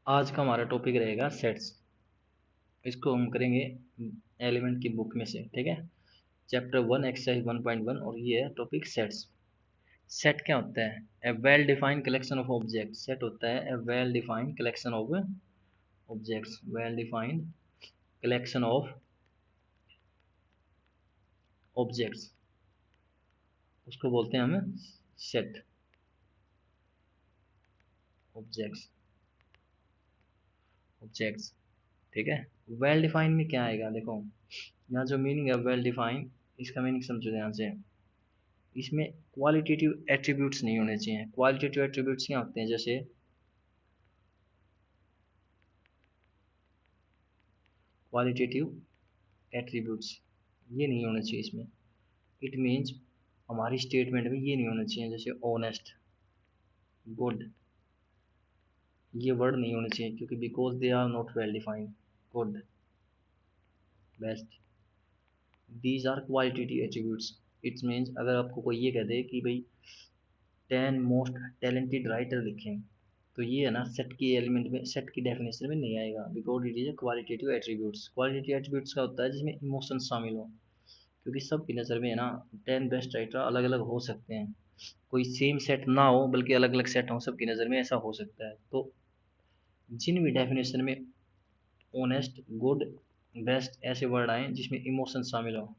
आज का हमारा टॉपिक रहेगा सेट्स। इसको हम करेंगे एलिमेंट की बुक में से, ठीक है। चैप्टर 1 एक्सरसाइज 1.1 और ये है टॉपिक सेट्स। सेट क्या होता है? A well defined collection of object. Set होता है a well defined collection of objects. Well defined collection of objects, उसको बोलते हैं हम सेट ऑब्जेक्ट्स। ऑब्जेक्ट्स, ठीक है। वेल डिफाइंड में क्या आएगा? देखो यहाँ जो मीनिंग है वेल डिफाइंड, इसका मीनिंग समझो ध्यान से। इसमें क्वालिटेटिव एट्रीब्यूट्स नहीं होने चाहिए। क्वालिटेटिव एट्रीब्यूट्स क्या होते हैं? जैसे क्वालिटेटिव एट्रीब्यूट्स ये नहीं होने चाहिए इसमें। इट मीन्स हमारी स्टेटमेंट में ये नहीं होना चाहिए। जैसे ऑनेस्ट, गुड, ये वर्ड नहीं होने चाहिए क्योंकि because they are not well defined. Good, best, these are qualitative attributes. It's means अगर आपको कोई ये कह दे कि भाई 10 मोस्ट टैलेंटेड राइटर लिखें, तो ये है ना सेट की एलिमेंट में, सेट की डेफिनेशन में नहीं आएगा because it is a qualitative attributes. Qualitative attributes का होता है जिसमें इमोशन शामिल हो, क्योंकि सबकी नज़र में है ना 10 बेस्ट राइटर अलग अलग हो सकते हैं। कोई सेम सेट ना हो बल्कि अलग अलग सेट हो सबकी नज़र में, ऐसा हो सकता है। तो जिन भी डेफिनेशन में ऑनेस्ट, गुड, बेस्ट ऐसे वर्ड आए जिसमें इमोशन शामिल हो,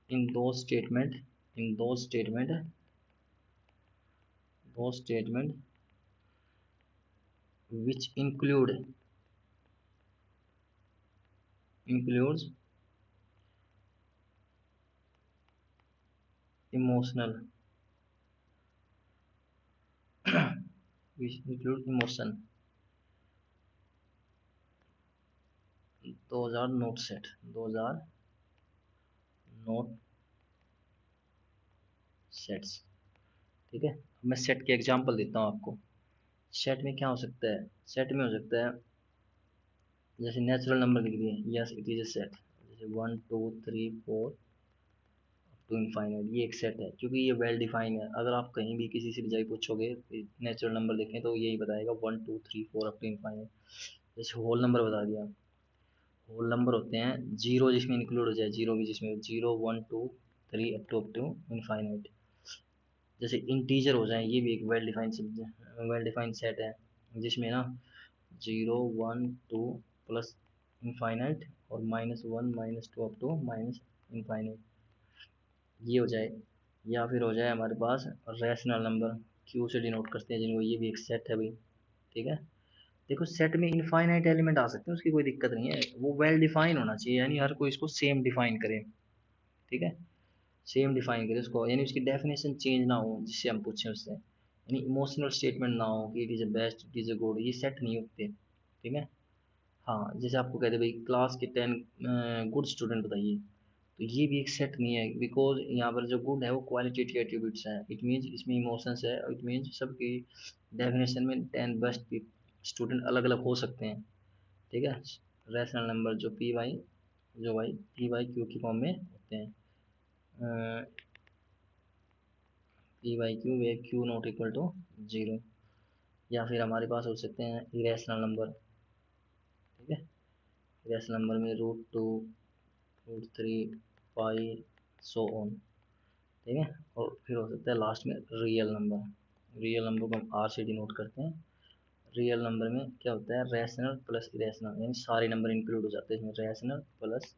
इन दो स्टेटमेंट, इन दो स्टेटमेंट, दो statement which includes emotional, which include emotion, those are not set, those are not sets, ठीक है। अब मैं सेट के एग्जांपल देता हूँ आपको। सेट में क्या हो सकता है? सेट में हो सकता है जैसे नेचुरल नंबर लिख दिए, yes it is a set. जैसे 1 2 3 4 टू इनफाइनाइट, ये एक सेट है क्योंकि ये वेल डिफाइन है। अगर आप कहीं भी किसी से भी जाके पूछोगे नेचुरल नंबर देखें तो यही बताएगा 1 2 3 4 अप टू इनफाइनाइट। जैसे होल नंबर बता दिया, होल नंबर होते हैं जीरो जिसमें इंक्लूड हो जाए, जीरो भी जिसमें, 0 1 2 3 अप टू इनफाइनाइट। जैसे इंटीजर हो जाए, ये भी एक well defined well defined set है जिसमें ना 0 1 2 प्लस इनफाइनाइट और -1 -2 अप टू माइनस इनफाइनाइट, ये हो जाए। या फिर हो जाए हमारे पास रैशनल नंबर, क्यू से डिनोट करते हैं जिनको, ये भी एक सेट है भाई, ठीक है। देखो सेट में इनफाइनाइट एलिमेंट आ सकते हैं, उसकी कोई दिक्कत नहीं है, वो वेल डिफाइन होना चाहिए, यानी हर कोई इसको सेम डिफाइन करे, ठीक है। सेम डिफाइन करे उसको, यानी उसकी डेफिनेशन चेंज ना हो जिससे हम पूछें उससे, यानी इमोशनल स्टेटमेंट ना हो कि it is a best, it is a good, ये सेट नहीं होते, ठीक है। हाँ, जैसे आपको कहते भाई क्लास के 10 गुड स्टूडेंट बताइए, तो ये भी एक सेट नहीं है बिकॉज यहाँ पर जो गुड है वो क्वालिटेटिव एट्रीब्यूट्स है। इट मीन्स इसमें इमोशंस है, इट मीन्स सबकी डेफिनेशन में 10 बेस्ट स्टूडेंट अलग अलग हो सकते हैं, ठीक है। रैशनल नंबर जो पी वाई, जो भाई पी वाई क्यू की फॉर्म में होते हैं, p by q where q not equal to 0। या फिर हमारे पास हो सकते हैं इरेशनल नंबर, ठीक है। इरेशनल नंबर में √2, √3, पाई, सो ऑन, ठीक है। और फिर हो सकता है लास्ट में रियल नंबर। रियल नंबर को हम आर से डिनोट करते हैं। रियल नंबर में क्या होता है? रैशनल प्लस इरेशनल, यानी सारे नंबर इंक्लूड हो जाते हैं इसमें, रैशनल प्लस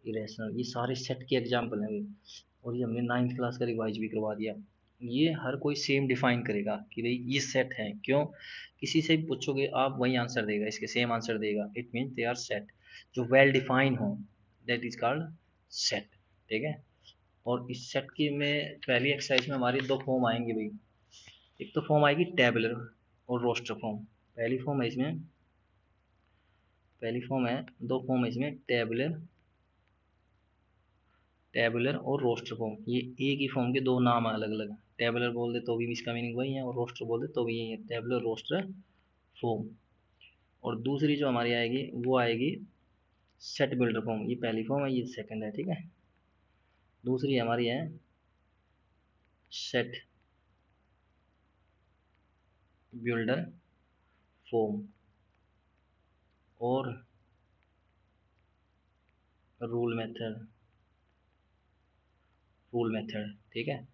इरेशनल। ये सारे सेट के एग्जाम्पल हैं भाई, और ये हमने 9th क्लास का रिवाइज भी करवा दिया। ये हर कोई सेम डिफाइन करेगा कि भाई ये सेट है, क्यों? किसी से भी पूछोगे आप वही आंसर देगा, इसके सेम आंसर देगा, it mean they are set. जो वेल डिफाइन हो दैट इज कॉल्ड सेट, ठीक है। और इस सेट की में पहली एक्सरसाइज में हमारी दो फॉर्म आएंगे भाई। एक तो फॉर्म आएगी टेबलर और रोस्टर फॉर्म। पहली फॉर्म है इसमें, पहली फॉर्म है, दो फॉर्म है इसमें, टेबलर, टेबुलर और रोस्टर फॉर्म। ये एक ही फॉर्म के दो नाम है अलग अलग। टेबुलर बोल दे तो भी इसका मीनिंग वही है, और रोस्टर बोल दे तो भी यही है, टेबुलर रोस्टर फॉर्म। और दूसरी जो हमारी आएगी वो आएगी सेट बिल्डर फॉर्म। ये पहली फॉर्म है, ये सेकंड है, ठीक है। दूसरी हमारी है सेट बिल्डर फॉर्म और रूल मेथड। ठीक है,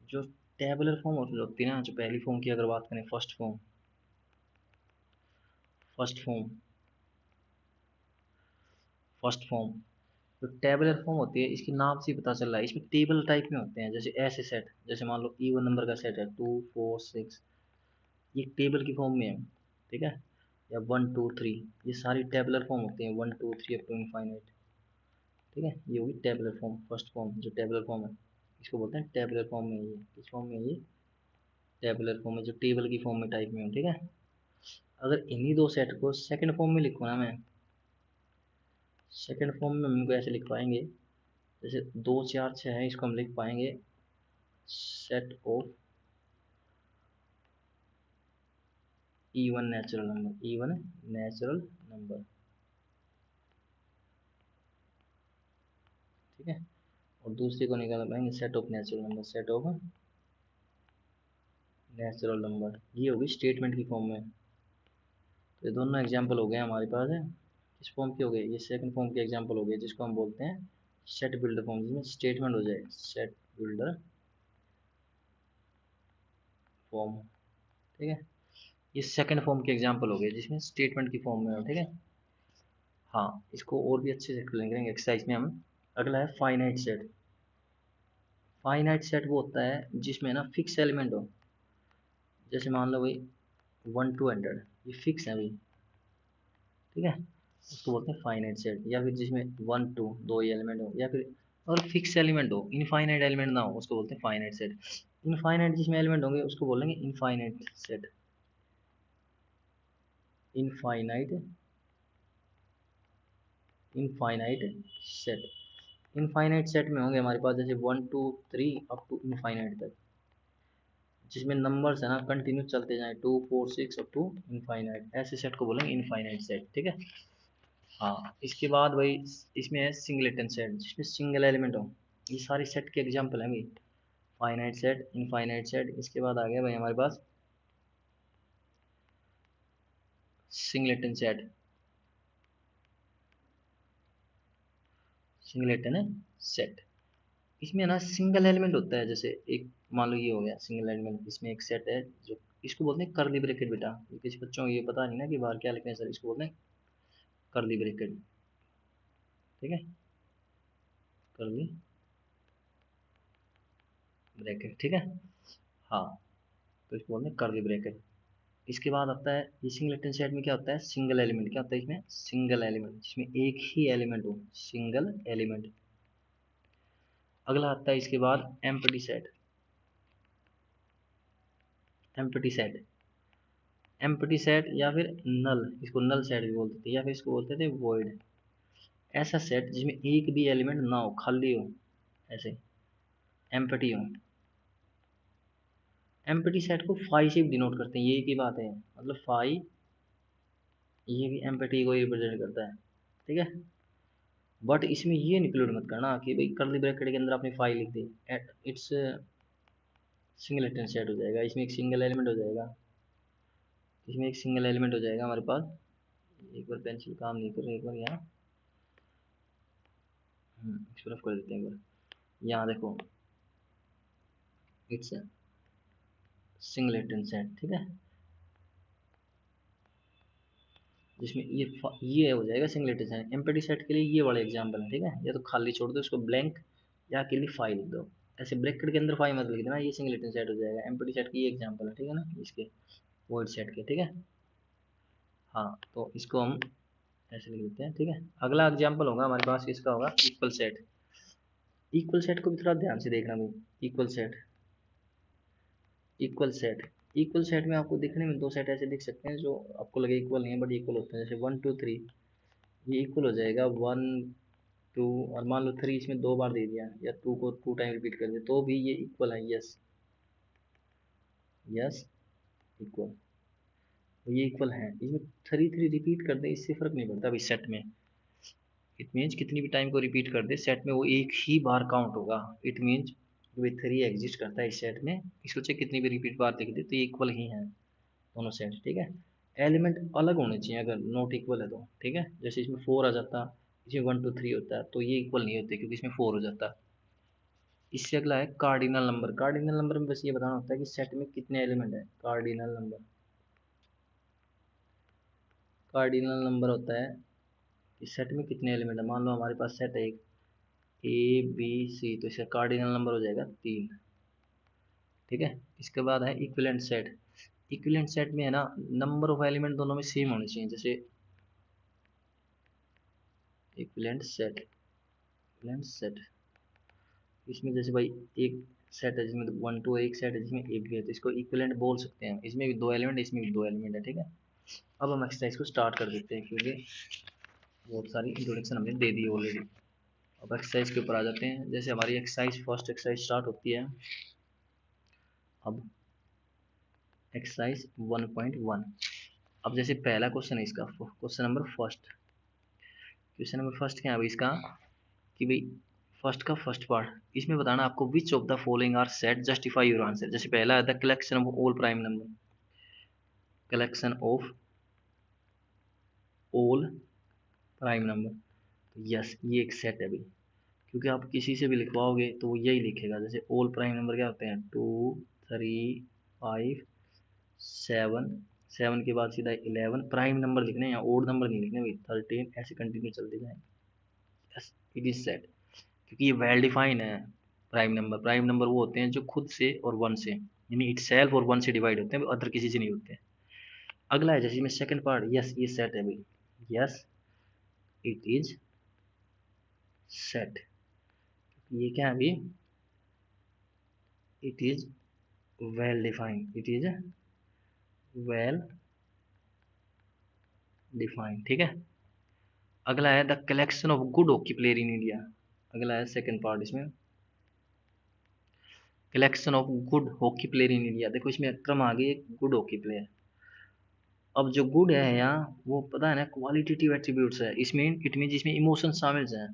जो टेबुलर फॉर्म होती है ना, जो पहली फॉर्म की अगर बात करें, फर्स्ट फॉर्म जो टेबुलर फॉर्म होती है, इसके नाम से ही पता चल रहा है, इसमें टेबल टाइप में होते हैं। जैसे ऐसे सेट, जैसे मान लो इवन नंबर का सेट है 2 4 6, ये टेबल की फॉर्म में है। ठीक है, या 1 2 3, ये सारी टेबुलर फॉर्म होती हैं, 1 2 3 अप टू इनफाइनाइट। ठीक है, ये होगी टेबुलर फॉर्म, फर्स्ट फॉर्म जो टेबुलर फॉर्म है, इसको बोलते हैं टेबुलर फॉर्म में। ये किस फॉर्म में? ये टेबुलर फॉर्म में, जो टेबल की फॉर्म में टाइप में हो। ठीक है, अगर इन्हीं दो सेट को सेकंड फॉर्म में लिखूँ ना मैं, सेकंड फॉर्म में हम इनको ऐसे लिख पाएंगे, जैसे 2 4 6 है, इसको हम लिख पाएंगे set of even natural number. ठीक है, और दूसरे को निकाल पाएंगे सेट ऑफ नेचुरल नंबर। ये होगी स्टेटमेंट की फॉर्म में। तो ये दोनों एग्जाम्पल हो गए हमारे पास है, किस फॉर्म के हो गए? ये सेकंड फॉर्म के एग्जाम्पल हो गए, जिसको हम बोलते हैं सेट बिल्डर फॉर्म, जिसमें स्टेटमेंट हो जाए सेट बिल्डर फॉर्म। ठीक है, ये सेकंड फॉर्म के एग्जाम्पल हो गए जिसमें स्टेटमेंट की फॉर्म में हो। ठीक है, हाँ, इसको और भी अच्छे से एक्सप्लेन करेंगे एक्सरसाइज में हम। अगला है फाइनाइट सेट। फाइनाइट सेट वो होता है जिसमें ना फिक्स एलिमेंट हो। जैसे मान लो भाई 1 to 100, ये फिक्स है भाई। ठीक है, उसको बोलते हैं फाइनाइट सेट। या फिर जिसमें 1 2 दो ही एलिमेंट हो, या फिर और फिक्स एलिमेंट हो, इनफाइनाइट एलिमेंट ना हो, उसको बोलते हैं फाइनाइट सेट। इनफाइनाइट जिसमें एलिमेंट होंगे उसको बोलेंगे infinite set. Infinite infinite set. Infinite set में होंगे हमारे पास जैसे 1 2 3 अप टू इनफाइनाइट तक, जिसमें नंबर्स है ना कंटिन्यू चलते जाएं 2 4 6 अप टू इनफाइनाइट, ऐसे सेट को बोलेंगे इनफाइनाइट सेट। ठीक है, हाँ, इसके बाद भाई इसमें है सिंगलेटन सेट, जिसमें सिंगल एलिमेंट हो। ये सारी सेट के एग्जांपल हैं भाई, फाइनाइट सेट, इनफाइनाइट सेट। इसके बाद आ गया भाई हमारे पास सिंगलेटन सेट। सिंगलेटन सेट, इसमें ना सिंगल एलिमेंट होता है। जैसे एक मान लो ये हो गया सिंगल एलिमेंट, इसमें एक सेट है जो, इसको बोलते हैं कर्ली ब्रैकेट। बेटा ये किसी बच्चों को ये पता नहीं ना कि बाहर क्या लिखते हैं सर, इसको बोलते हैं कर्ली ब्रैकेट। ठीक है, कर्ली ब्रैकेट। ठीक है, हाँ, तो इसको बोलते हैं कर्ली ब्रैकेट। इसके बाद आता है ये सिंगलेटन सेट में क्या होता है, सिंगल एलिमेंट। क्या होता है इसमें? सिंगल एलिमेंट, जिसमें एक ही एलिमेंट हो, सिंगल एलिमेंट। अगला आता है इसके बाद empty set. Empty set, empty set या फिर नल, इसको नल सेट भी बोलते थे, या फिर इसको बोलते थे वॉइड। ऐसा सेट जिसमें एक भी एलिमेंट ना हो, खाली हो, ऐसे एम्प्टी हो। एम्प्टी सेट को फाई से भी डिनोट करते हैं, ये की बात है, मतलब फाई, ये भी एम्प्टी को रिप्रेजेंट करता है। ठीक है, बट इसमें ये इंक्लूड मत करना कि भाई कर्ली ब्रैकेट के अंदर आपने फाई लिख दी, इट्स सिंगलेटन सेट हो जाएगा। इसमें एक सिंगल एलिमेंट हो जाएगा, इसमें एक सिंगल एलिमेंट हो जाएगा हमारे पास। एक बार पेंसिल काम नहीं कर रही, एक बार यहाँ इस तरफ कर देते हैं एक बार। यहाँ देखो, इट्स सिंगलेटन सेट। ठीक है, जिसमें ये हो जाएगा सिंगलेटन सेट। एम्प्टी सेट के लिए ये वाले एग्जांपल है। ठीक है, या तो खाली छोड़ दो इसको ब्लैंक, या अकेली फाई लिख दो। ऐसे ब्रैकेट के अंदर फाई मत लिख देना, ये सिंगलेटन सेट हो जाएगा। एम्प्टी सेट की ये एग्जांपल है। ठीक है ना, इसके वॉइड सेट के। ठीक है, हाँ, तो इसको हम ऐसे लिख देते हैं। ठीक है, अगला एग्जांपल होगा हमारे पास, इसका होगा इक्वल सेट। इक्वल सेट को भी थोड़ा ध्यान से देखना भाई। इक्वल सेट इक्वल सेट में आपको दिखने में दो सेट ऐसे दिख सकते हैं जो आपको लगे इक्वल नहीं है, बट इक्वल होते हैं। जैसे 1 2 3, ये इक्वल हो जाएगा 1 2, और मान लो 3 इसमें 2 बार दे दिया, या 2 को 2 टाइम रिपीट कर दिया, तो भी ये इक्वल है। यस, यस, इक्वल, तो ये इक्वल है। इसमें 3 3 रिपीट कर दे, इससे फर्क नहीं पड़ता भाई सेट में। इट मीन्स कितनी भी टाइम को रिपीट कर दे, सेट में वो एक ही बार काउंट होगा। इट मीन्स भाई 3 एग्जिस्ट करता है इस सेट में, इसको चाहे कितनी भी रिपीट बार लिख दे तो ये इक्वल ही है। दोनों सेट, ठीक है। एलिमेंट अलग होने चाहिए अगर नॉट इक्वल है तो, ठीक है। जैसे इसमें 4 आ जाता, इसमें 1 2 3 होता है, तो ये इक्वल नहीं होते क्योंकि इसमें 4 हो जाता। इससे अगला है कार्डिनल नंबर। कार्डिनल नंबर में बस ये बताना होता है कि सेट में कितने एलिमेंट है। कार्डिनल नंबर, कार्डिनल नंबर होता है कि सेट में कितने एलिमेंट है। मान लो हमारे पास सेट है एक ए बी सी, तो इसका कार्डिनल नंबर हो जाएगा 3, ठीक है। इसके बाद है इक्विवेलेंट सेट। इक्विवेलेंट सेट में है ना, नंबर ऑफ एलिमेंट दोनों में सेम होने चाहिए। जैसे इक्विवेलेंट सेट, इक्विवेलेंट सेट, इसमें जैसे भाई एक सेट है जिसमें 1 2 एक सेट है जिसमें ए बी है, तो इसको इक्विवेलेंट बोल सकते हैं। इसमें भी 2 एलिमेंट, इसमें भी 2 एलिमेंट है, ठीक है। अब हम एक्सरसाइज को स्टार्ट कर देते हैं क्योंकि बहुत सारी इंट्रोडक्शन हमने दे दी ऑलरेडी। अब एक्सरसाइज के ऊपर आ जाते हैं। जैसे हमारी एक्सरसाइज फर्स्ट एक्सरसाइज स्टार्ट होती है। अब एक्सरसाइज 1.1। अब जैसे पहला क्वेश्चन है इसका, question number first, question number first क्या है भाई इसका, कि भाई फर्स्ट का फर्स्ट पार्ट इसमें बताना आपको which of the following are set justify your answer. जैसे पहला है the collection of all prime number, collection of all prime number, तो यस ये एक सेट है भाई। क्योंकि आप किसी से भी लिखवाओगे तो वो यही लिखेगा। जैसे ऑल प्राइम नंबर क्या होते हैं, 2 3 5 7, 7 के बाद सीधा 11, प्राइम नंबर लिखने हैं या ओड नंबर नहीं लिखने भाई, 13, ऐसे कंटिन्यू चलते जाएंगे। यस इट इज सेट, क्योंकि ये वेल डिफाइन है। प्राइम नंबर, प्राइम नंबर वो होते हैं जो खुद से और वन से, यानी इट सेल्फ और वन से डिवाइड होते हैं, अदर किसी से नहीं होते हैं। अगला है जैसे में सेकंड पार्ट, यस ये सेट है भाई, यस इट इज सेट। ये क्या है अभी, it is well defined, it is well defined, ठीक है। अगला है the collection of good hockey player in India. अगला है सेकंड पार्ट इसमें, collection of good hockey player in India. देखो इसमें क्रम आ गई, गुड हॉकी प्लेयर। अब जो गुड है यहाँ वो पता है ना क्वालिटेटिव एट्रीब्यूट्स है, इसमें इट मीन इसमें इमोशन शामिल हैं।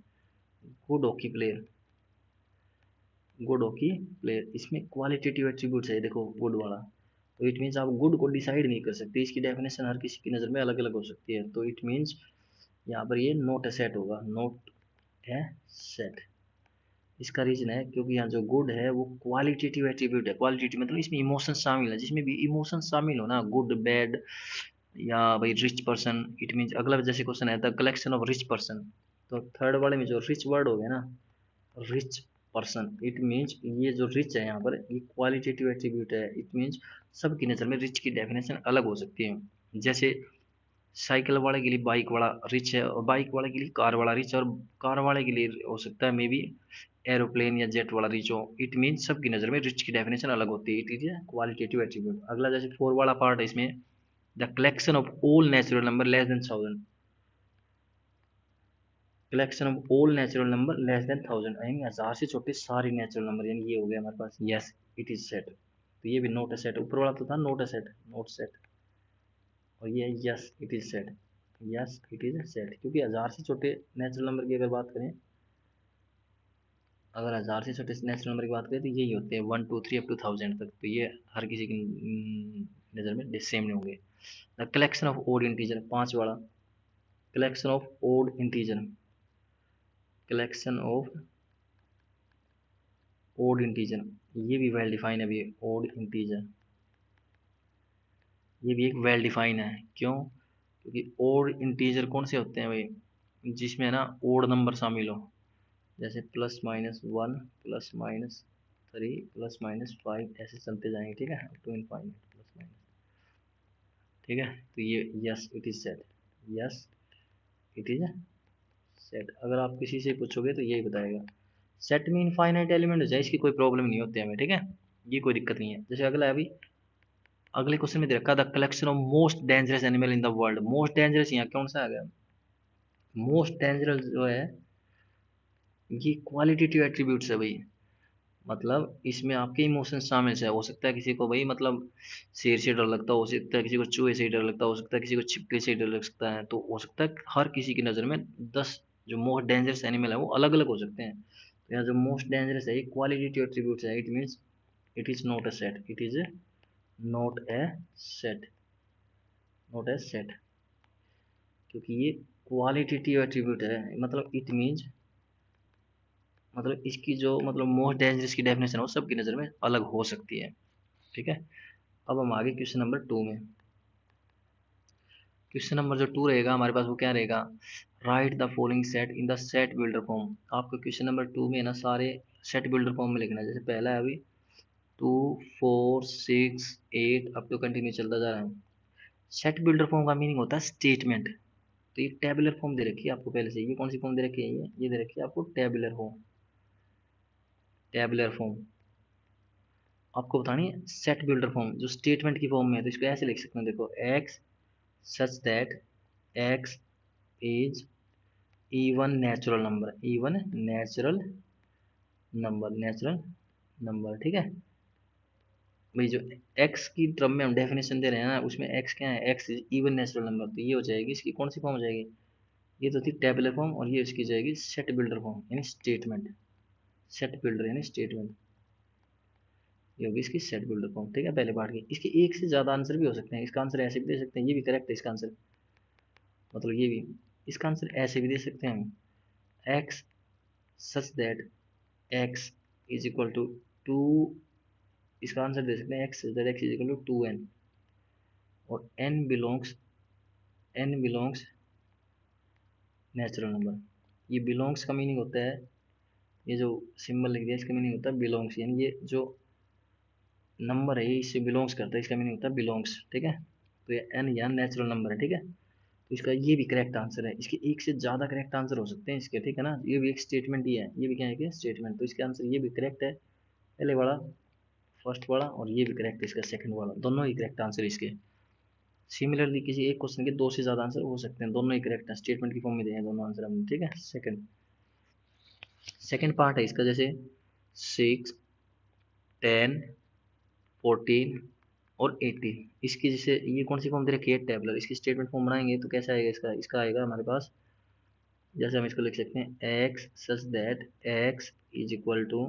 Good hockey player, good hockey player, इसमें क्वालिटेटिव एट्रीब्यूट्स है, देखो गुड वाला। तो इट मीन्स आप गुड को डिसाइड नहीं कर सकते, इसकी डेफिनेशन हर किसी की नज़र में अलग अलग हो सकती है। तो इट मीन्स यहाँ पर ये नॉट ए सेट होगा, नॉट ए सेट। इसका रीजन है क्योंकि यहाँ जो गुड है वो क्वालिटेटिव एट्रीब्यूट है। क्वालिटेटिव मतलब इसमें इमोशन शामिल है, जिसमें भी इमोशन शामिल हो ना, गुड बैड या भाई रिच पर्सन, इट मीन्स अगला जैसे क्वेश्चन है the collection of rich person, तो थर्ड वाले में जो रिच वर्ड हो गया ना, रिच पर्सन, इट मीन्स ये जो रिच है यहाँ पर ये क्वालिटेटिव एट्रीब्यूट है। इट मीन्स सबकी नज़र में रिच की डेफिनेशन अलग हो सकती है। जैसे साइकिल वाले के लिए बाइक वाला रिच है, और बाइक वाले के लिए कार वाला रिच, और कार वाले के लिए हो सकता है मे बी एरोप्लेन या जेट वाला रिच हो। इट मीन्स सबकी नज़र में रिच की डेफिनेशन अलग होती है। It is qualitative attribute. अगला जैसे 4 वाला पार्ट है इसमें, the collection of all natural number less than 1000, collection of all natural number less than 1000, यानी 1000 से छोटे सारे नेचुरल नंबर, यानी ये हो गया हमारे पास, यस इट इज सेट। तो ये भी नोट अ सेट, ऊपर वाला तो था note a set, not set, और ये yes it is set, yes it is set. क्योंकि 1000 से छोटे नेचुरल नंबर की अगर बात करें, अगर 1000 से छोटे नेचुरल नंबर की बात करें तो यही होते हैं 1 2 3 अप टू 1000 तक, तो ये हर किसी की नज़र में सेम नहीं होंगे। The collection of odd integer, 5 वाला, collection of odd integer, collection of odd integer, ये भी वेल डिफाइन है अभी। ओड इंटीजर ये भी एक वेल डिफाइन है, क्यों, क्योंकि ओड इंटीजर कौन से होते हैं भाई, जिसमें है ना ओड नंबर शामिल हो। जैसे +-1 +-3 +-5 ऐसे चलते जाएंगे, ठीक है, up to infinite plus minus, ठीक है। तो ये yes it is set, yes it is set. अगर आप किसी से पूछोगे तो यही बताएगा। सेट में इनफाइनाइट एलिमेंट हो जाए इसकी कोई प्रॉब्लम नहीं होती हमें, ठीक है, ये कोई दिक्कत नहीं है। जैसे अगला है अभी, अगले क्वेश्चन में दे रखा the collection of most dangerous animal in the world. Most dangerous यहाँ कौन सा आ गया, मोस्ट डेंजरस जो है ये क्वालिटेटिव एट्रीब्यूट्स है भाई। मतलब इसमें आपके इमोशंस शामिल है। हो सकता है किसी को भाई मतलब शेर से डर लगता हो सकता है किसी को चूहे से डर लगता हो सकता है किसी को छिपकली से डर लग सकता है, तो हो सकता है हर किसी की नज़र में 10 जो मोस्ट डेंजरस एनिमल है वो अलग अलग हो सकते हैं। तो यहाँ जो मोस्ट डेंजरस है ये क्वालिटेटिव एट्रीब्यूट्स है, it means it is not a set, it is not a set. Not as set, क्योंकि ये क्वालिटेटिव एट्रीब्यूट है, मतलब इट मीन्स, मतलब इसकी जो मतलब मोस्ट डेंजरस की डेफिनेशन हो सबकी नज़र में अलग हो सकती है। ठीक है, अब हम आगे क्वेश्चन नंबर 2 में। क्वेश्चन नंबर जो 2 रहेगा हमारे पास वो क्या रहेगा, right the following set in the set builder form. आपको क्वेश्चन नंबर 2 में ना सारे सेट बिल्डर फॉर्म में लिखना है। जैसे पहला है अभी 2 4 6 8 अब तो कंटिन्यू चलता जा रहा है। सेट बिल्डर फॉर्म का मीनिंग होता है स्टेटमेंट। तो ये टेबुलर फॉर्म दे रखी है आपको पहले से। ये कौन सी फॉर्म दे रखी है, ये दे रखी है आपको टेबुलर फॉर्म। टेबुलर फॉर्म आपको बतानी है। सेट बिल्डर फॉर्म जो स्टेटमेंट की फॉर्म में है, तो इसको ऐसे लिख सकते हैं, देखो x such that x is even natural number, even natural number. ठीक है भाई, जो एक्स की टर्म में हम डेफिनेशन दे रहे हैं ना, उसमें एक्स क्या है, x is even natural number. तो ये हो जाएगी इसकी कौन सी फॉर्म हो जाएगी, ये तो थी टेबुलर फॉर्म, और ये इसकी जाएगी सेट बिल्डर फॉर्म यानी स्टेटमेंट। सेट बिल्डर यानी स्टेटमेंट, ये होगी इसकी सेट बिल्डर फॉर्म। ठीक है, पहले पार्ट की। इसके एक से ज़्यादा आंसर भी हो सकते हैं, इसका आंसर ऐसे भी दे सकते हैं, ये भी करेक्ट है इसका आंसर, मतलब ये भी, इसका आंसर ऐसे भी दे सकते हैं हम, x such that x is equal to 2, इसका आंसर दे सकते हैं x such that x is equal to 2n, और n बिलोंग्स नेचुरल नंबर। ये बिलोंग्स का मीनिंग होता है, ये जो सिंबल लिख दिया इसका मीनिंग होता है बिलोंग्स, यानी ये जो नंबर है ये इससे बिलोंग्स करता है, इसका मीनिंग होता है बिलोंग्स। ठीक है, तो ये n या नेचुरल नंबर है। ठीक है, तो इसका ये भी करेक्ट आंसर है। इसके एक से ज़्यादा करेक्ट आंसर हो सकते हैं इसके, ठीक है ना। ये भी एक स्टेटमेंट ही है, ये भी क्या है कि स्टेटमेंट। तो इसका आंसर ये भी करेक्ट है, पहले वाला, फर्स्ट वाला, और ये भी करेक्ट है इसका सेकंड वाला, दोनों ही करेक्ट आंसर इसके। सिमिलरली किसी एक क्वेश्चन के दो से ज़्यादा आंसर हो सकते हैं, दोनों ही करेक्ट है, स्टेटमेंट की फॉर्म में दिए हैं दोनों आंसर हमने। ठीक है, सेकंड पार्ट है इसका, जैसे 6 10 14 और 18, इसकी जैसे ये कौन सी फॉर्म दे रखी है, टेबलर। इसकी स्टेटमेंट फॉर्म बनाएंगे तो कैसा आएगा इसका, इसका आएगा हमारे पास, जैसे हम इसको लिख सकते हैं x such that x is equal to,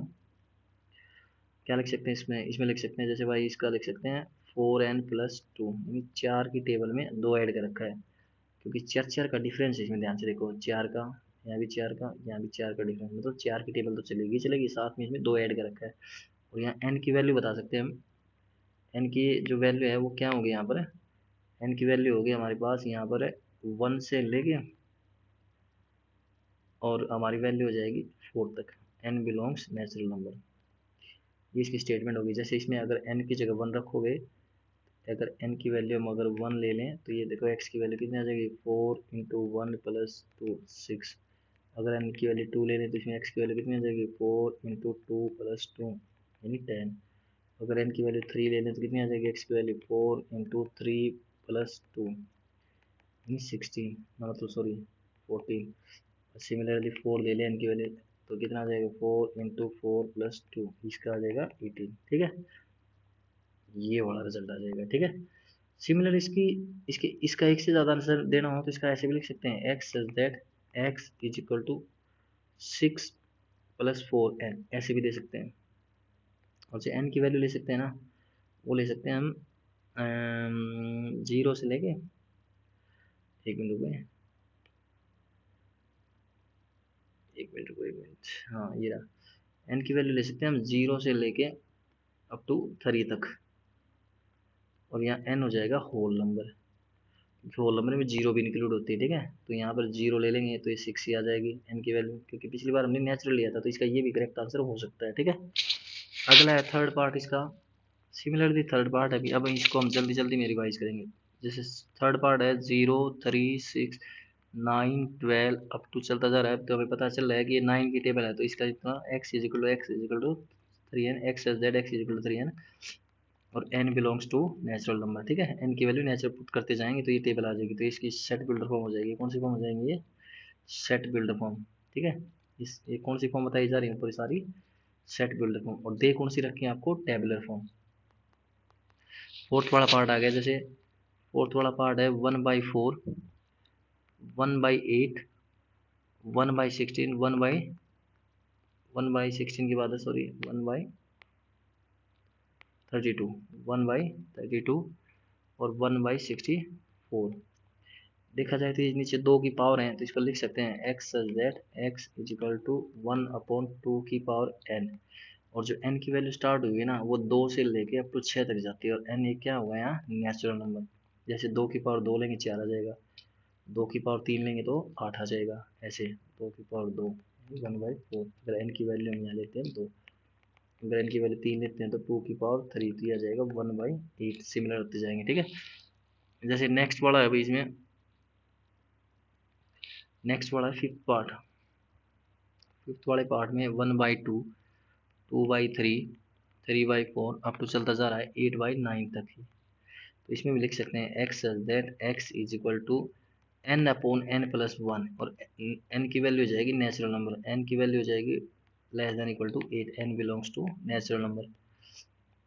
क्या लिख सकते हैं इसमें, इसमें लिख सकते हैं जैसे भाई इसका लिख सकते हैं 4n+2, यानी 4 की टेबल में 2 ऐड कर रखा है, क्योंकि 4 का डिफरेंस है इसमें, ध्यान से देखो, 4 का, यहाँ भी 4 का, यहाँ भी 4 का डिफरेंस, मतलब 4 की टेबल तो चलेगी चलेगी, साथ में इसमें 2 ऐड कर रखा है। और यहाँ n की वैल्यू बता सकते हैं हम, n की जो वैल्यू है वो क्या होगी यहाँ पर, n की वैल्यू होगी हमारे पास यहाँ पर 1 से लेके, और हमारी वैल्यू हो जाएगी 4 तक। n बिलोंग्स नेचुरल नंबर, ये इसकी स्टेटमेंट होगी। जैसे इसमें अगर n की जगह 1 रखोगे, अगर n की वैल्यू हम अगर 1 ले लें, तो ये देखो x की वैल्यू कितनी आ जाएगी, 4 × 1 + 2 6। अगर n की वैल्यू 2 ले लें तो इसमें x की वैल्यू कितनी आ जाएगी, 4 × 2 + 2 यानी 10। अगर n की वैल्यू 3 ले लें तो कितनी आ जाएगी x की वैल्यू, 4 × 3 + 2 यानी 16, मतलब सॉरी 14। सिमिलरली 4 ले लें n की वैल्यू, तो कितना आ जाएगा, 4 × 4 + 2, इसका आ जाएगा 18। ठीक है, ये वाला रिजल्ट आ जाएगा। ठीक है, सिमिलर इसकी, इसके इसका एक से ज़्यादा आंसर देना हो तो इसका ऐसे भी लिख सकते हैं, x such that x is equal to 6 + 4n, ऐसे भी दे सकते हैं। और जो n की वैल्यू ले सकते हैं ना, वो ले सकते हैं हम 0 से लेके, एक मिनट रुको, एक मिनट, हाँ ये रहा। n की वैल्यू ले सकते हैं हम 0 से लेके अप टू 3 तक, और यहाँ n हो जाएगा होल नंबर, होल नंबर में जीरो भी इंक्लूड होती है। ठीक है, तो यहाँ पर जीरो ले लेंगे तो ये 6 ही आ जाएगी n की वैल्यू, क्योंकि पिछली बार हमने नेचुरल लिया था, तो इसका ये भी करेक्ट आंसर हो सकता है। ठीक है, अगला है थर्ड पार्ट इसका। सिमिलरली थर्ड पार्ट है, अभी अब इसको हम जल्दी जल्दी में रिवाइज करेंगे। जैसे थर्ड पार्ट है 0 3 6 9 12 अप टू चलता जा रहा है, तो हमें पता चल रहा है कि ये 9 की टेबल है, तो इसका जितना x is equal to 3n, x as that x is equal to 3n, और n belongs to natural number. ठीक है, n की वैल्यू नेचुरल पुट करते जाएंगे तो ये टेबल आ जाएगी, तो इसकी सेट बिल्डर फॉर्म हो जाएगी। कौन सी फॉर्म हो जाएंगी ये, सेट बिल्डर फॉर्म। ठीक है, इस ये कौन सी फॉर्म बताई जा रही है पूरी सारी, सेट बिल्डर फॉर्म, और दे कौन सी रखी है आपको, टेबुलर फॉर्म। फोर्थ वाला पार्ट आ गया, जैसे फोर्थ वाला पार्ट है 1/4 1/8 1/16 1/16 की बात है, सॉरी 1/32 1/32 और 1/64 4। देखा जाए तो ये नीचे 2 की पावर है, तो इसको लिख सकते हैं x such that x is equal to 1/2 की पावर n। और जो n की वैल्यू स्टार्ट हुई है ना, वो 2 से लेके अप टू 6 तक जाती है, और n ये क्या होगा यहाँ, नेचुरल नंबर। जैसे 2 की पावर 2 लेंगे 4 आ जाएगा, 2 की पावर 3 लेंगे तो 8 आ जाएगा, ऐसे 2 की पावर 2 1/4। अगर n की वैल्यू हम यहाँ लेते हैं 2, अगर n की वैल्यू 3 लेते हैं तो 2 की पावर 3 तो आ जाएगा 1/8। सिमिलर होते जाएंगे, ठीक है। जैसे नेक्स्ट वाला है अभी इसमें, नेक्स्ट वाला है फिफ्थ पार्ट। फिफ्थ वाले पार्ट में 1/2, 2/3, 3/4 अप टू चलता जा रहा है 8/9 तक ही। तो इसमें भी लिख सकते हैं x that x is equal to n/n+1, और n की वैल्यू हो जाएगी नेचुरल नंबर, n की वैल्यू हो जाएगी less than equal to 8, n belongs to natural number.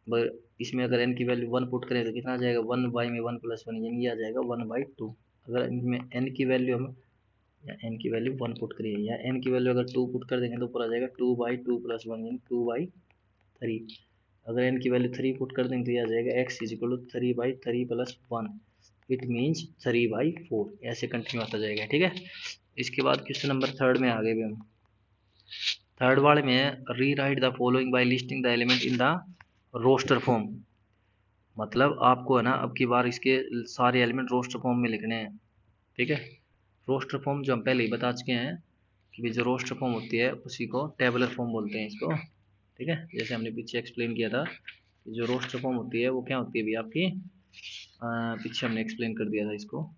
पर इसमें अगर n की वैल्यू 1 पुट करें तो कितना आ जाएगा, 1 में 1+1 यानी ये आ जाएगा 1/2। अगर इनमें n की वैल्यू हम, या n की वैल्यू 1 पुट करिए, या n की वैल्यू अगर 2 पुट कर देंगे तो ऊपर आ जाएगा 2/2+1 यानी 2/3। अगर n की वैल्यू 3 पुट कर देंगे तो ये आ जाएगा x is equal to 3/3+1, it means 3/4। ऐसे कंटिन्यू आता जाएगा, ठीक है। इसके बाद क्वेश्चन नंबर थर्ड में आ गए भी हम। थर्ड वाले में rewrite the following by listing the element in the roster form. मतलब आपको है ना अब की बार इसके सारे एलिमेंट रोस्टर फॉर्म में लिखने हैं, ठीक है। रोस्टर फॉर्म जो हम पहले ही बता चुके हैं कि भाई जो रोस्टर फॉर्म होती है उसी को टेबुलर फॉर्म बोलते हैं इसको, ठीक है। जैसे हमने पीछे एक्सप्लेन किया था कि जो रोस्टर फॉर्म होती है वो क्या होती है भी आपकी, पीछे हमने एक्सप्लेन कर दिया था इसको,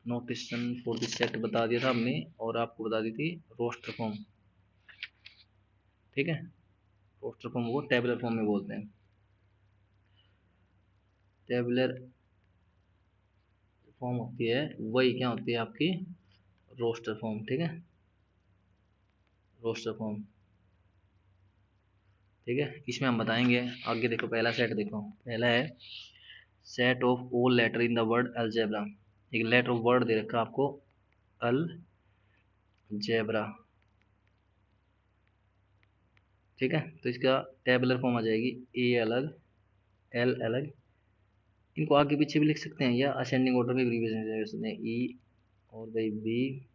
नोटेशन फॉर दिस सेट बता दिया था हमने, और आपको बता दी थी रोस्टर फॉर्म, ठीक है। रोस्टर फॉर्म को टेबुलर फॉर्म में बोलते हैं। टेबुलर फॉर्म होती है वही क्या होती है आपकी रोस्टर फॉर्म, ठीक है। रोस्टर फॉर्म, ठीक है। इसमें हम बताएंगे आगे। देखो पहला सेट देखो, पहला है set of all letter in the word algebra. एक लेटर ऑफ वर्ड दे रखा आपको अलजेब्रा, ठीक है। तो इसका टेबुलर फॉर्म आ जाएगी ए अलग, एल अलग, इनको आगे पीछे भी लिख सकते हैं या असेंडिंग ऑर्डर में भी रिवीजन कर सकते हैं, ई और भाई बी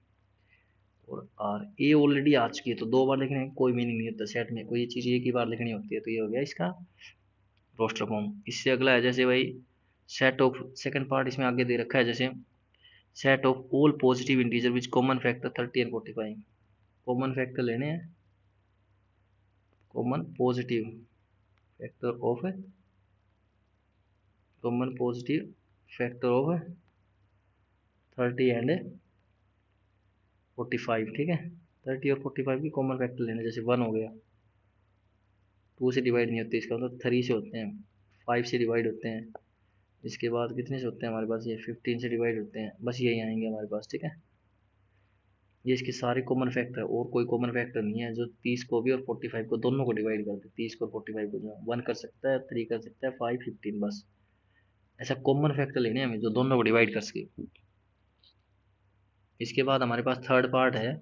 और आर। ए ऑलरेडी आ चुकी है तो 2 बार लिखने का कोई मीनिंग नहीं होता, सेट में कोई चीज़ एक ही बार लिखनी होती है। तो ये हो गया इसका रोस्टर फॉर्म। इससे अगला है जैसे भाई सेट ऑफ, सेकंड पार्ट इसमें आगे दे रखा है जैसे set of all positive integer which common factor 30 and 45। Common factor लेने हैं, common positive factor of, common positive factor of 30 and 45, ठीक है। 30 और 45 की कॉमन फैक्टर लेने, जैसे 1 हो गया, 2 से डिवाइड नहीं होते इसका मतलब 3 से होते हैं, 5 से डिवाइड होते हैं, इसके बाद कितने से होते हैं हमारे पास, ये 15 से डिवाइड होते हैं, बस यही आएंगे हमारे पास, ठीक है। ये इसके सारे कॉमन फैक्टर, और कोई कॉमन फैक्टर नहीं है जो 30 को भी और 45 को दोनों को डिवाइड कर दे। 30 को और 45 को जो 1 कर सकता है, 3 कर सकता है, 5, 15, बस ऐसा कॉमन फैक्टर लेने हैं हमें जो दोनों को डिवाइड कर सके। इसके बाद हमारे पास थर्ड पार्ट है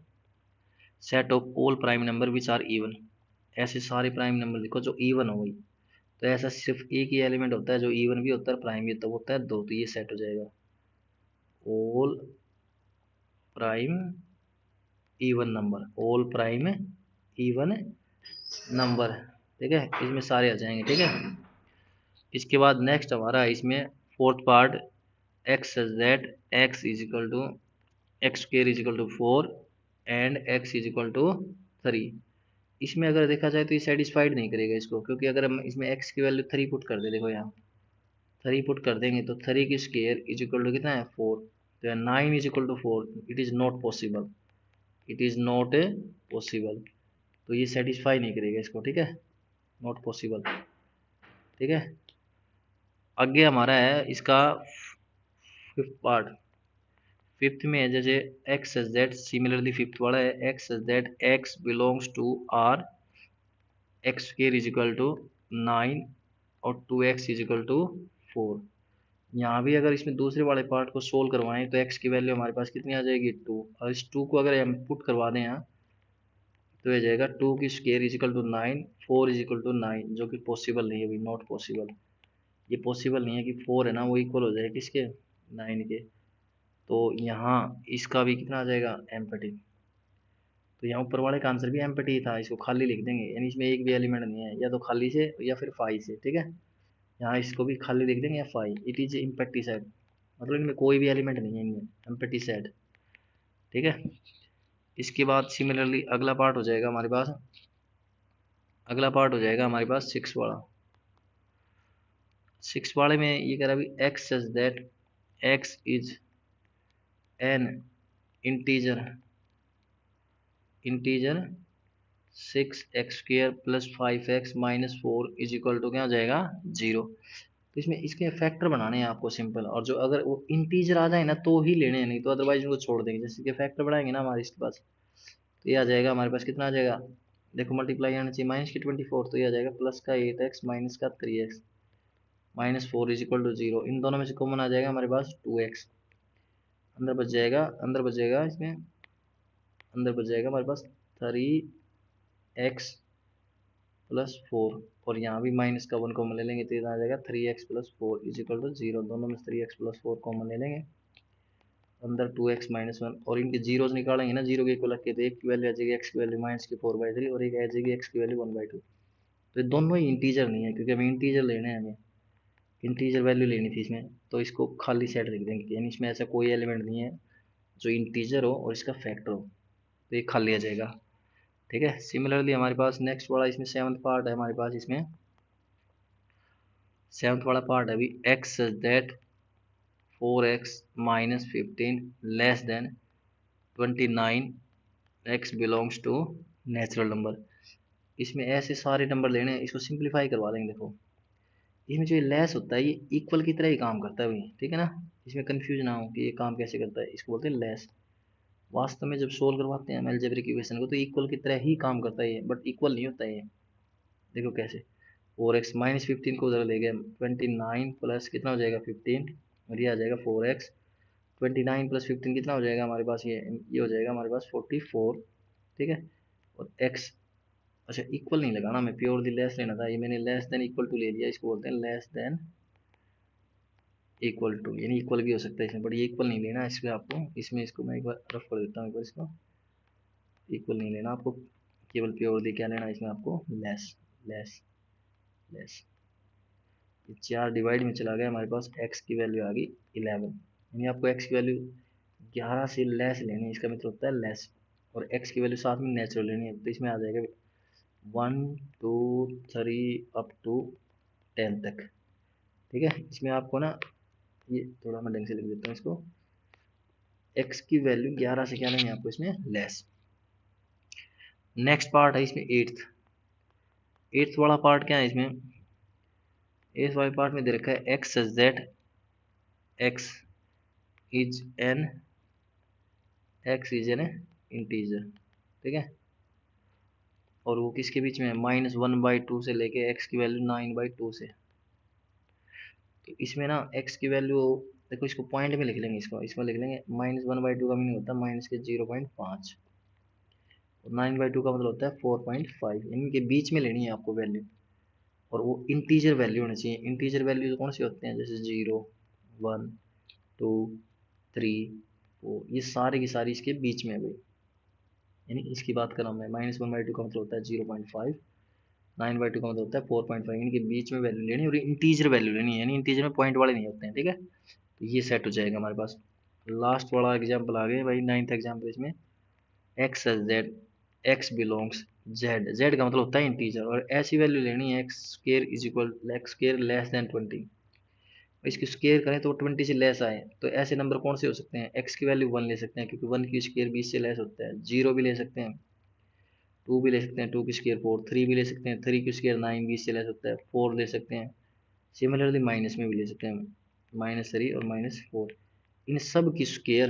set of all prime number which are even. ऐसे सारे प्राइम नंबर लिखो जो इवन हो गई। तो ऐसा सिर्फ एक ही एलिमेंट होता है जो इवन भी होता है प्राइम भी होता है 2, तो ये सेट हो जाएगा all prime even number, all prime even number, ठीक है। इसमें सारे आ जाएंगे, ठीक है। इसके बाद नेक्स्ट हमारा है इसमें fourth part x z x is equal to x square is equal to 4 and x is equal to 3। इसमें अगर देखा जाए तो ये सेटिस्फाइड नहीं करेगा इसको, क्योंकि अगर हम इसमें एक्स की वैल्यू 3 पुट कर दे, देखो यहाँ 3 पुट कर देंगे तो 3 की स्क्वायर इज इक्वल टू कितना है 4, तो 9 is equal to 4, it is not possible, it is not possible. तो ये सेटिस्फाई नहीं करेगा इसको, ठीक है, नॉट पॉसिबल, ठीक है। आगे हमारा है इसका फिफ्थ पार्ट। फिफ्थ में है जैसे x as that, similarly fifth वाला है x as that x belongs to R, x square is equal to 9 और 2x इज इक्वल टू 4। यहाँ भी अगर इसमें दूसरे वाले पार्ट को सोल्व करवाएं तो x की वैल्यू हमारे पास कितनी आ जाएगी 2, और इस 2 को अगर हम पुट करवा दें यहाँ तो ये जाएगा 2 की square is equal to 9, 4 is equal to 9, जो कि पॉसिबल नहीं है, अभी नॉट पॉसिबल। ये पॉसिबल नहीं है कि 4 है ना वो इक्वल हो जाए किसके, 9 के। तो यहाँ इसका भी कितना आ जाएगा, एम्पटी। तो यहाँ ऊपर वाले का आंसर भी एम्पटी था, इसको खाली लिख देंगे, यानी इसमें एक भी एलिमेंट नहीं है, या तो खाली से या फिर फाई से, ठीक है। यहाँ इसको भी खाली लिख देंगे या phi, it is empty set, मतलब इनमें कोई भी एलिमेंट नहीं है, इनमें एम्पटी सेट, ठीक है। इसके बाद सिमिलरली अगला पार्ट हो जाएगा हमारे पास, अगला पार्ट हो जाएगा हमारे पास 6 वाला। 6 वाले में ये कह रहा है x such that x is an integer, integer 6x² plus 5x minus 4 is equal to क्या हो जाएगा, 0। तो इसमें इसके फैक्टर बनाने हैं आपको सिंपल, और जो अगर वो इंटीजर आ जाए ना तो ही लेने हैं, नहीं तो अदरवाइज उनको छोड़ देंगे। जैसे कि फैक्टर बढ़ाएंगे ना हमारे इसके पास, तो ये आ जाएगा हमारे पास, कितना आ जाएगा, देखो मल्टीप्लाई आना चाहिए माइनस की 24, तो ये आ जाएगा प्लस का 8x माइनस का 3x minus 4 is equal to 0। इन दोनों में से कॉमन आ जाएगा हमारे पास 2x, अंदर बच जाएगा, अंदर बच जाएगा इसमें, अंदर बच जाएगा हमारे पास 3x प्लस 4, और यहाँ भी माइनस का 1 कॉमन ले लेंगे, तो इधर आ जाएगा 3x plus 4 is equal to 0। दोनों में 3x प्लस 4 कॉमन ले लेंगे, अंदर 2x माइनस 1, और इनके जीरोज निकालेंगे ना, जीरो के इक्वल रख के, तो एक की वैल्यू आ जाएगी x की वैल्यू माइनस की 4/3, और एक आ जाएगी x की वैल्यू 1/2। तो ये दोनों ही इंटीजर नहीं है, क्योंकि हमें इंटीजर लेने हैं, हमें इंटीजर वैल्यू लेनी थी इसमें, तो इसको खाली सेट लिख देंगे, यानी इसमें ऐसा कोई एलिमेंट नहीं है जो इंटीजर हो और इसका फैक्टर हो, तो ये खाली आ जाएगा, ठीक है। सिमिलरली हमारे पास नेक्स्ट वाला, इसमें 7th पार्ट है हमारे पास, इसमें 7th वाला पार्ट है अभी, x such that 4x minus 15 less than 29 x belongs to natural number. इसमें ऐसे सारे नंबर लेने हैं, इसको सिंप्लीफाई करवा देंगे। देखो इसमें जो ये लेस होता है ये इक्वल की तरह ही काम करता है भाई, ठीक है ना। इसमें कंफ्यूज ना हो कि ये काम कैसे करता है, इसको बोलते हैं लेस। वास्तव में जब सोल्व करवाते हैं हम अलजेब्रिक इक्वेशन को, तो इक्वल की तरह ही काम करता है ये, बट इक्वल नहीं होता है ये। देखो कैसे, 4x माइनस 15 को उधर ले गए, 29 प्लस कितना हो जाएगा 15, और ये आ जाएगा 4x। 29 प्लस 15 कितना हो जाएगा हमारे पास, ये हो जाएगा हमारे पास 44, ठीक है। और x, अच्छा इक्वल नहीं लगाना, मैं प्योरली लेस लेना था, ये मैंने लेस देन इक्वल टू ले लिया, इसको बोलते हैं लेस देन इक्वल टू, यानी इक्वल भी हो सकता है इसमें, बट ये इक्वल नहीं लेना इसमें आपको, इसमें इसको मैं एक बार रफ कर देता हूँ, एक बार इसको इक्वल नहीं लेना आपको, केवल प्योरली क्या लेना है इसमें आपको, लेस, लेस, लेस। ये 4 डिवाइड में चला गया, हमारे पास x की वैल्यू आ गई 11, यानी आपको x की वैल्यू 11 से लेस लेनी है, इसका मतलब होता है लेस, और x की वैल्यू साथ में नेचुरल लेनी है, तो इसमें आ जाएगा 1 2 3 अप टू 10 तक, ठीक है। इसमें आपको ना, ये थोड़ा मैं ढंग से लिख देता हूँ इसको, x की वैल्यू 11 से क्या लेंगे आपको इसमें, लेस। नेक्स्ट पार्ट है इसमें 8th, 8th वाला पार्ट क्या है इसमें, 8th वाले पार्ट में दे रखा है x such that x is an, x is an integer, ठीक है। और वो किसके बीच में है, -1/2 से लेके x की वैल्यू 9/2 से। तो इसमें ना x की वैल्यू, देखो इसको पॉइंट में लिख लेंगे, इसको इसमें लिख लेंगे, -1/2 का मीनिंग होता है माइनस के 0.5, और 9/2 का मतलब होता है 4.5, इनके बीच में लेनी है आपको वैल्यू, और वो इंटीजर वैल्यू होनी चाहिए। इंटीजर वैल्यू कौन सी होते हैं, जैसे 0 1 2 3 4, ये सारे की सारी इसके बीच में है भाई, यानी इसकी बात कर रहा हूँ मैं, -1/2 का मतलब होता है 0.5, 9/2 का मतलब होता है 4.5, इनके बीच में वैल्यू लेनी है, और इंटीजर वैल्यू लेनी है, यानी इंटीजर में पॉइंट वाले नहीं होते हैं, ठीक है। तो ये सेट हो जाएगा हमारे पास। लास्ट वाला एग्जाम्पल आ गया भाई, 9th एग्जाम्पल, इसमें x as z x belongs z, z का मतलब होता है इंटीजर, और ऐसी वैल्यू लेनी है x square is equal x square less than 20, इसकी स्केयर करें तो 20 से लेस आए, तो ऐसे नंबर कौन से हो सकते हैं, एक्स की वैल्यू 1 ले सकते हैं, क्योंकि 1 की स्केयर 20 से लेस होता है, 0 भी ले सकते हैं, 2 भी ले सकते हैं, 2 की स्केयर 4, 3 भी ले सकते हैं, 3 की स्केयर 9 20 से लेस होता है, 4 ले सकते हैं। सिमिलरली माइनस में भी ले सकते हैं, -3 और -4, इन सब की स्केयर,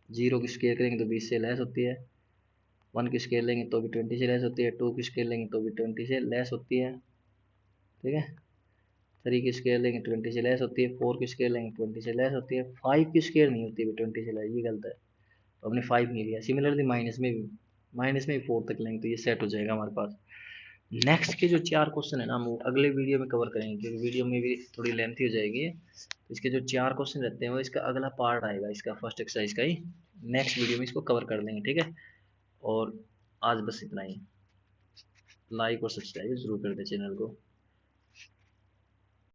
0 की स्केयर करेंगे तो 20 से लेस होती है, 1 की स्केयर लेंगे तो भी 20 से लेस होती है, 2 की स्केयर लेंगे तो भी 20 से लेस होती है, ठीक है। 3 की स्केयर लेंगे 20 से लेस होती है, 4 की स्केयर लेंगे 20 से लेस होती है, 5 की स्केयर नहीं होती है 20 से लेस, ये गलत है, तो हमने 5 नहीं लिया। सिमिलरली माइनस में भी 4 तक लेंगे तो ये सेट हो जाएगा हमारे पास। नेक्स्ट के जो 4 क्वेश्चन है ना, हम वो अगले वीडियो में कवर करेंगे, क्योंकि वीडियो में भी थोड़ी लेंथी हो जाएगी। तो इसके जो 4 क्वेश्चन रहते हैं वो इसका अगला पार्ट आएगा, इसका फर्स्ट एक्सरसाइज का ही नेक्स्ट वीडियो में इसको कवर कर लेंगे, ठीक है। और आज बस इतना ही। लाइक और सब्सक्राइब जरूर कर दे चैनल को।